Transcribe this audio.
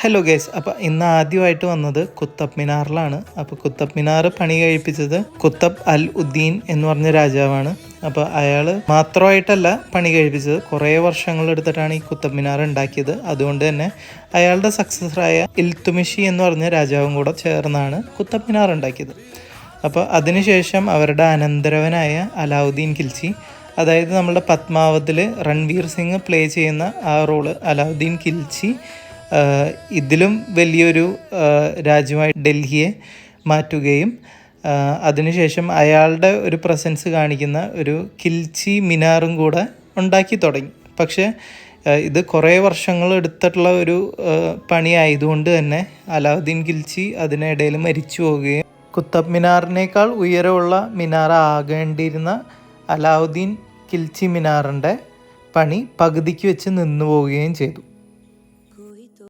Hello guys, അപ്പോൾ ഇന്ന് ആദ്യമായിട്ട് വന്നത് കുത്തബ് മിനാറിലാണ്. അപ്പോൾ കുത്തബ് മിനാർ പണി കഴിപ്പിച്ചത് കുത്തബ് അൽ ഉദ്ദീൻ എന്ന് പറഞ്ഞ രാജാവാണ്. അപ്പോൾ അയാൾ മാത്രമായിട്ടല്ല പണി കഴിപ്പിച്ചത്, കുറേ വർഷങ്ങൾ എടുത്തിട്ടാണ് ഈ കുത്തബ് മിനാർ ഉണ്ടാക്കിയത്. അതുകൊണ്ട് തന്നെ അയാളുടെ സക്സസറായ ഇൽത്തുമിഷി എന്ന് പറഞ്ഞ രാജാവും കൂടെ ചേർന്നാണ് കുത്തബ് മിനാർ ഉണ്ടാക്കിയത്. അപ്പോൾ അതിനുശേഷം അവരുടെ അനന്തരവനായ അലാവുദ്ദീൻ ഖിൽജി, അതായത് നമ്മുടെ പത്മാവതിൽ രൺവീർ സിംഗ് പ്ലേ ചെയ്യുന്ന ആ റോള് അലാവുദ്ദീൻ ഖിൽജി, ഇതിലും വലിയൊരു രാജ്യമായി ഡൽഹിയെ മാറ്റുകയും അതിനുശേഷം അയാളുടെ ഒരു പ്രസൻസ് കാണിക്കുന്ന ഒരു ഖിൽജി മിനാറും കൂടെ ഉണ്ടാക്കി തുടങ്ങി. പക്ഷേ ഇത് കുറേ വർഷങ്ങൾ എടുത്തിട്ടുള്ള ഒരു പണി ആയതുകൊണ്ട് തന്നെ അലാവുദ്ദീൻ ഖിൽജി അതിനിടയിൽ മരിച്ചു പോവുകയും കുത്തബ് മിനാറിനേക്കാൾ ഉയരമുള്ള മിനാർ ആകേണ്ടിയിരുന്ന അലാവുദ്ദീൻ ഖിൽജി മിനാറിൻ്റെ പണി പകുതിക്ക് വെച്ച് നിന്നു പോവുകയും ചെയ്തു.